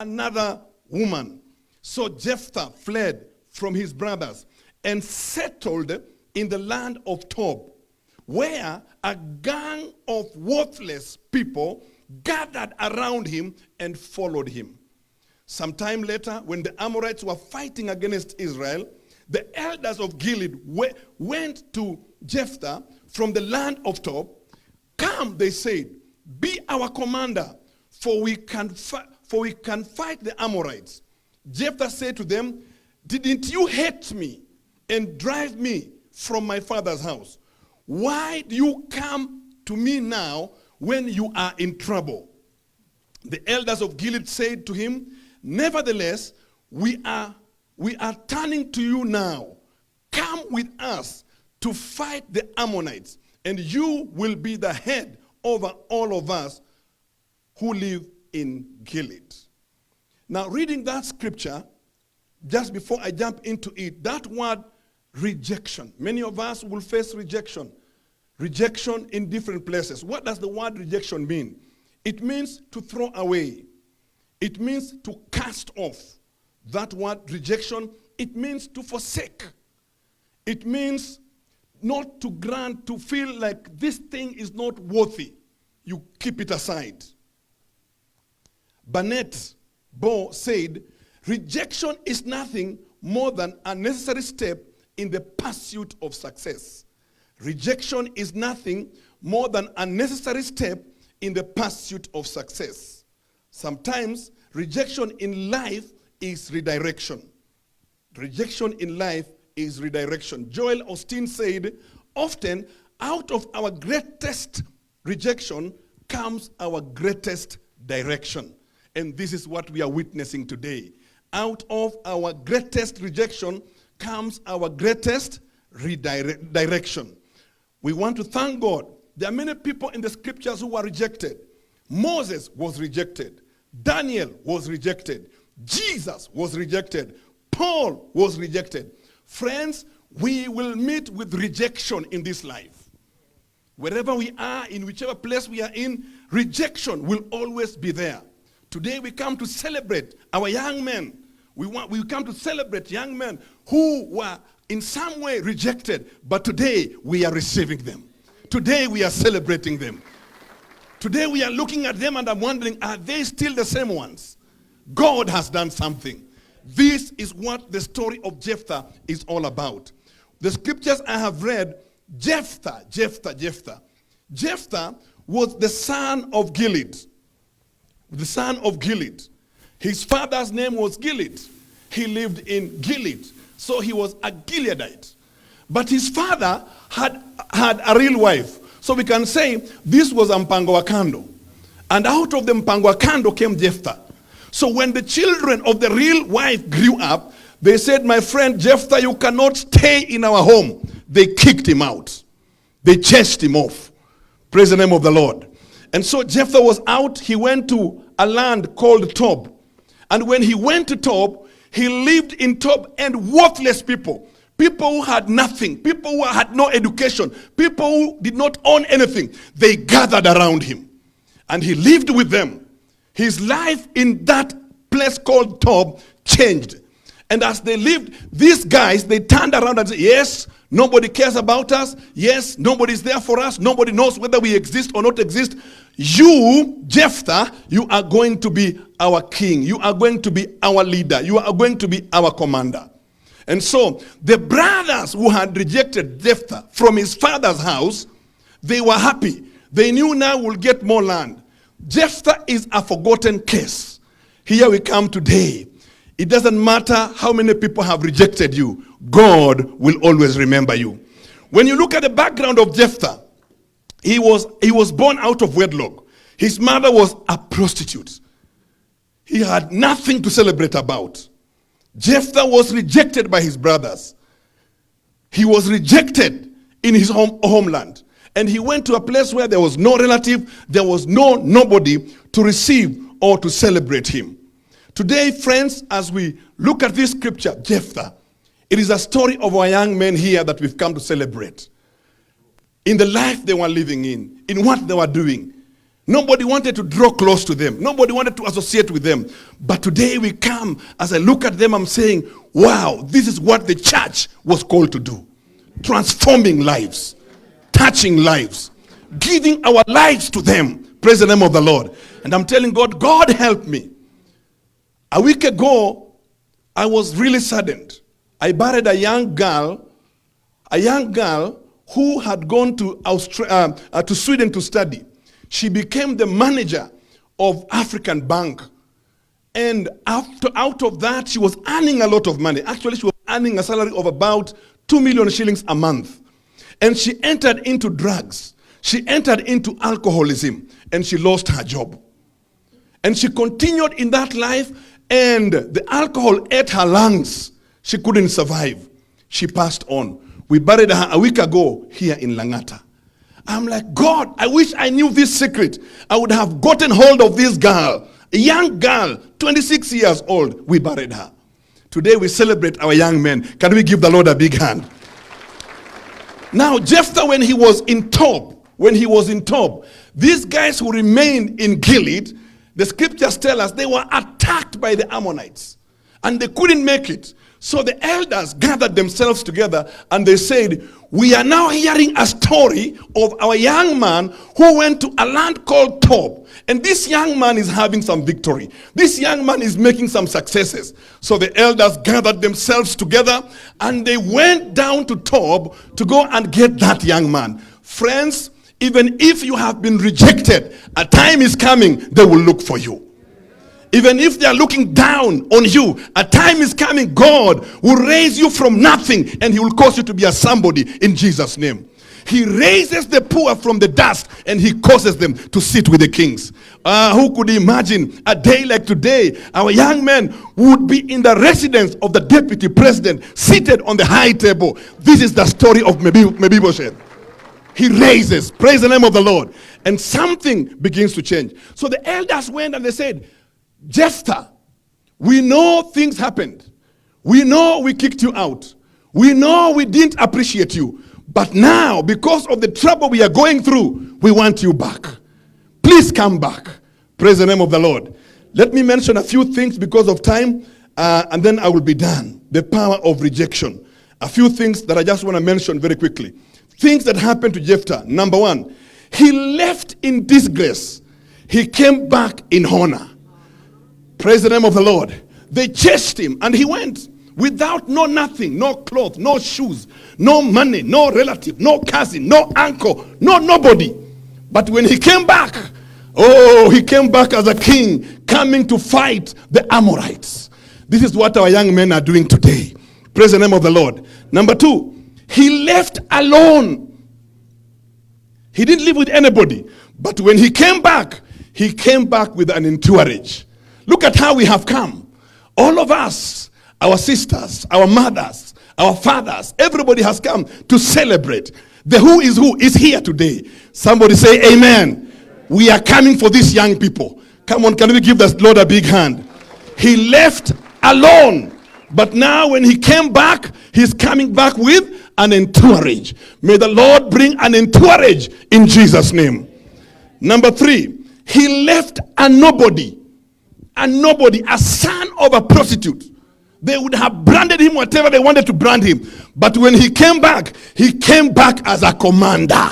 another woman. So Jephthah fled from his brothers and settled in the land of Tob, where a gang of worthless people gathered around him and followed him. Sometime later, when the Amorites were fighting against Israel, the elders of Gilead went to Jephthah from the land of Tob. Come, they said, be our commander, for we can fight the Amorites. Jephthah said to them, didn't you hate me and drive me from my father's house? Why do you come to me now when you are in trouble? The elders of Gilead said to him, nevertheless, we are turning to you now. Come with us to fight the Ammonites, and you will be the head over all of us who live in Gilead. Now, reading that scripture, just before I jump into it, that word rejection. Many of us will face rejection. Rejection in different places. What does the word rejection mean? It means to throw away. It means to cast off. That word rejection, it means to forsake. It means not to grant, to feel like this thing is not worthy. You keep it aside. Burnett Bo said, rejection is nothing more than a necessary step in the pursuit of success. Rejection is nothing more than a necessary step in the pursuit of success. Sometimes rejection in life is redirection. Rejection in life is redirection. Joel Osteen said, often out of our greatest rejection comes our greatest direction. And this is what we are witnessing today. Out of our greatest rejection comes our greatest redirection. We want to thank God. There are many people in the scriptures who were rejected. Moses was rejected. Daniel was rejected. Jesus was rejected. Paul was rejected. Friends, we will meet with rejection in this life. Wherever we are, in whichever place we are in, rejection will always be there. Today we come to celebrate our young men. We come to celebrate young men who were in some way rejected, but today we are receiving them. Today we are celebrating them. Today we are looking at them and I'm wondering, are they still the same ones? God has done something. This is what the story of Jephthah is all about. The scriptures I have read, Jephthah was the son of Gilead. The son of Gilead. His father's name was Gilead. He lived in Gilead. So he was a Gileadite. But his father had a real wife. So we can say this was a mpango wa kando. And out of the mpango wa kando came Jephthah. So when the children of the real wife grew up, they said, my friend Jephthah, you cannot stay in our home. They kicked him out. They chased him off. Praise the name of the Lord. And so Jephthah was out. He went to a land called Tob. And when he went to Tob, he lived in Tob and worthless people. People who had nothing. People who had no education. People who did not own anything. They gathered around him. And he lived with them. His life in that place called Tob changed. And as they lived, these guys, they turned around and said, yes, nobody cares about us. Yes, nobody's there for us. Nobody knows whether we exist or not exist. You, Jephthah, you are going to be our king. You are going to be our leader. You are going to be our commander. And so the brothers who had rejected Jephthah from his father's house, they were happy. They knew now we'll get more land. Jephthah is a forgotten case. Here we come today. It doesn't matter how many people have rejected you. God will always remember you. When you look at the background of Jephthah, he was born out of wedlock. His mother was a prostitute. He had nothing to celebrate about. Jephthah was rejected by his brothers. He was rejected in his homeland. And he went to a place where there was no relative, there was nobody to receive or to celebrate him. Today, friends, as we look at this scripture, Jephthah, it is a story of our young men here that we've come to celebrate. In the life they were living in what they were doing. Nobody wanted to draw close to them. Nobody wanted to associate with them. But today we come, as I look at them, I'm saying, wow, this is what the church was called to do. Transforming lives, touching lives, giving our lives to them. Praise the name of the Lord. And I'm telling God, God help me. A week ago, I was really saddened. I buried a young girl who had gone to Sweden to study. She became the manager of African Bank. And out of that, she was earning a lot of money. Actually, she was earning a salary of about 2 million shillings a month. And she entered into drugs. She entered into alcoholism. And she lost her job. And she continued in that life. And the alcohol ate her lungs. She couldn't survive. She passed on. We buried her a week ago here in Langata. I'm like, God, I wish I knew this secret. I would have gotten hold of this girl, a young girl, 26 years old. We buried her. Today we celebrate our young men. Can we give the Lord a big hand? Now, Jephthah, when he was in Tob, these guys who remained in Gilead, the scriptures tell us they were attacked by the Ammonites. And they couldn't make it. So the elders gathered themselves together and they said, we are now hearing a story of our young man who went to a land called Tob. And this young man is having some victory. This young man is making some successes. So the elders gathered themselves together and they went down to Tob to go and get that young man. Friends, even if you have been rejected, a time is coming, they will look for you. Even if they are looking down on you, a time is coming, God will raise you from nothing and he will cause you to be a somebody in Jesus' name. He raises the poor from the dust and he causes them to sit with the kings. Who could imagine a day like today, our young men would be in the residence of the deputy president, seated on the high table. This is the story of Mephibosheth. He raises, praise the name of the Lord, and something begins to change. So the elders went and they said, Jephthah, we know things happened. We know we kicked you out. We know we didn't appreciate you. But now, because of the trouble we are going through, we want you back. Please come back. Praise the name of the Lord. Let me mention a few things because of time, and then I will be done. The power of rejection. A few things that I just want to mention very quickly. Things that happened to Jephthah. Number one, he left in disgrace. He came back in honor. Praise the name of the Lord. They chased him and he went without nothing, no clothes, no shoes, no money, no relative, no cousin, no uncle, nobody. But when he came back, he came back as a king coming to fight the Amorites. This is what our young men are doing today. Praise the name of the Lord. Number two, he left alone. He didn't live with anybody. But when he came back with an entourage. Look at how we have come. All of us, our sisters, our mothers, our fathers, everybody has come to celebrate. The who is here today. Somebody say amen. We are coming for these young people. Come on, can we give the Lord a big hand? He left alone. But now when he came back, he's coming back with an entourage. May the Lord bring an entourage in Jesus' name. Number three, he left a nobody. A son of a prostitute. They would have branded him whatever they wanted to brand him. But when he came back as a commander.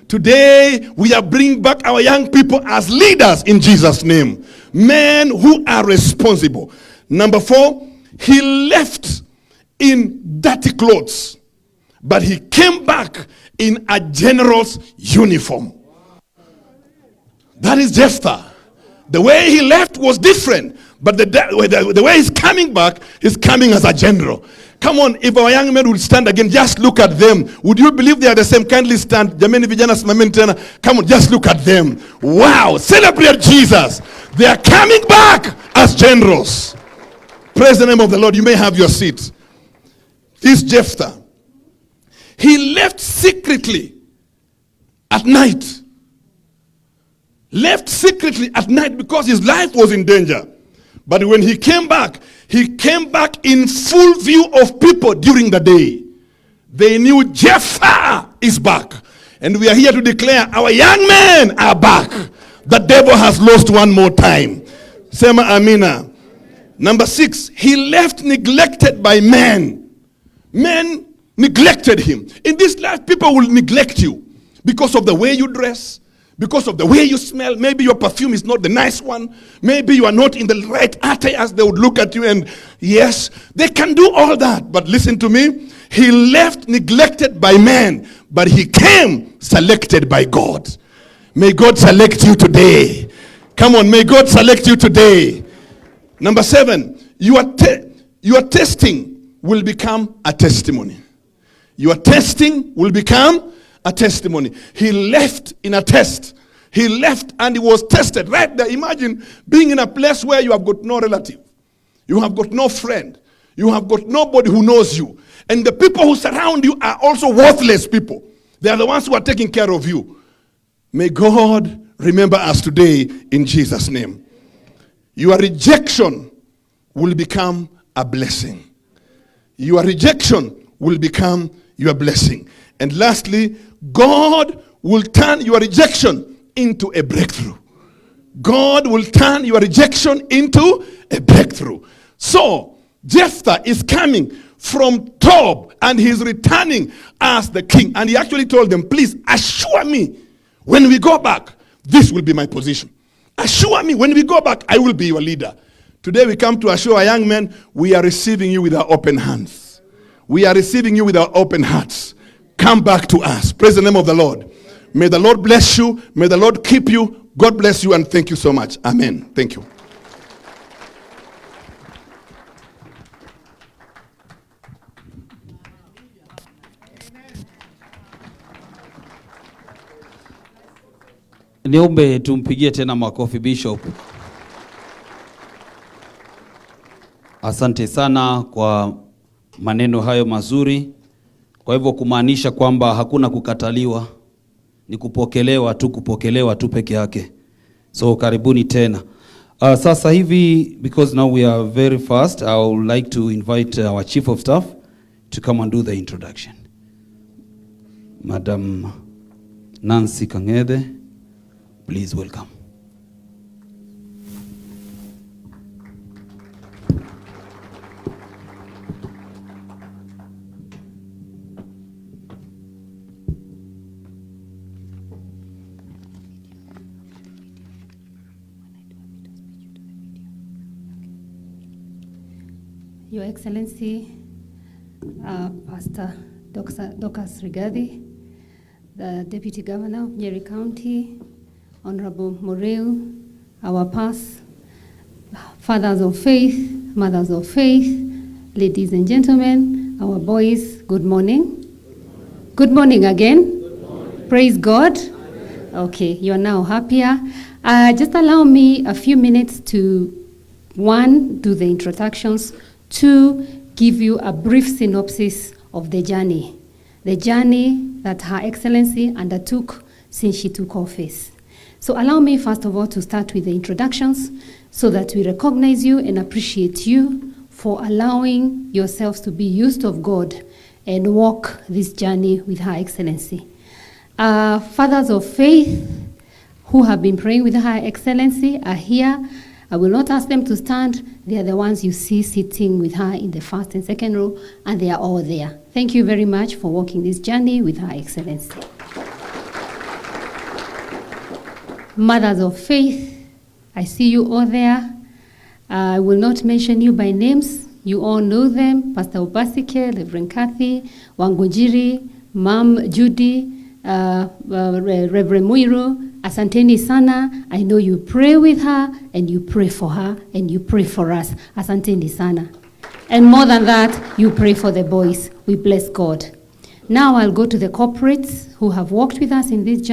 Today, we are bringing back our young people as leaders in Jesus' name. Men who are responsible. Number four, he left in dirty clothes. But he came back in a general's uniform. That is Jephthah. The way he left was different. But the way he's coming back, he's coming as a general. Come on, if our young men would stand again, just look at them. Would you believe they are the same? Kindly stand. Jameni vijana simameni tena. Come on, just look at them. Wow, celebrate Jesus. They are coming back as generals. Praise the name of the Lord. You may have your seat. This Jephthah, he left secretly at night. Left secretly at night because his life was in danger. But when he came back in full view of people during the day. They knew Jephthah is back. And we are here to declare our young men are back. The devil has lost one more time. Sema Amina. Number 6, he left neglected by men. Men neglected him. In this life, people will neglect you because of the way you dress, because of the way you smell. Maybe your perfume is not the nice one. Maybe you are not in the right attire. They would look at you and, yes, they can do all that. But listen to me. He left neglected by men, but he came selected by God. May God select you today. Come on, may God select you today. Number 7, your testing will become a testimony. Your testing will become a testimony. He left in a test. He left and he was tested right there. Imagine being in a place where you have got no relative. You have got no friend. You have got nobody who knows you. And the people who surround you are also worthless people. They are the ones who are taking care of you. May God remember us today in Jesus' name. Your rejection will become a blessing. Your rejection will become your blessing. And lastly, God will turn your rejection into a breakthrough. God will turn your rejection into a breakthrough. So, Jephthah is coming from Tob and he's returning as the king. And he actually told them, please assure me when we go back, this will be my position. Assure me when we go back, I will be your leader. Today we come to assure a young man, we are receiving you with our open hands. We are receiving you with our open hearts. Come back to us. Praise the name of the Lord. May the Lord bless you. May the Lord keep you. God bless you and thank you so much. Amen. Thank you. Niombe tumpigie tena makofi Bishop. Asante sana kwa maneno hayo mazuri. Kwa hivyo kumaanisha kwamba hakuna kukataliwa, ni kupokelewa tu peke yake. So karibuni tena. Sasa hivi, because now we are very fast, I would like to invite our Chief of Staff to come and do the introduction. Madam Nancy Kangede, please welcome. Your Excellency, Pastor Dorcas Rigathi, the Deputy Governor of Nyeri County, Honorable Moreu, our past fathers of faith, mothers of faith, ladies and gentlemen, our boys, good morning. Good morning again. Good morning. Praise God. Okay, you are now happier. Just allow me a few minutes to, 1, do the introductions, 2, give you a brief synopsis of the journey that Her Excellency undertook since she took office. So allow me first of all to start with the introductions so that we recognize you and appreciate you for allowing yourselves to be used of God and walk this journey with Her Excellency. Fathers of faith who have been praying with Her Excellency are here. I will not ask them to stand. They are the ones you see sitting with her in the first and second row, and they are all there. Thank you very much for walking this journey with Her Excellency. Mothers of faith, I see you all there. I will not mention you by names. You all know them. Pastor Obasike, Reverend Kathy, Ngunjiri, Mom Judy, Reverend Muiro, asanteni sana. I know you pray with her, and you pray for her, and you pray for us. Asanteni sana. And more than that, you pray for the boys. We bless God. Now I'll go to the corporates who have worked with us in this journey.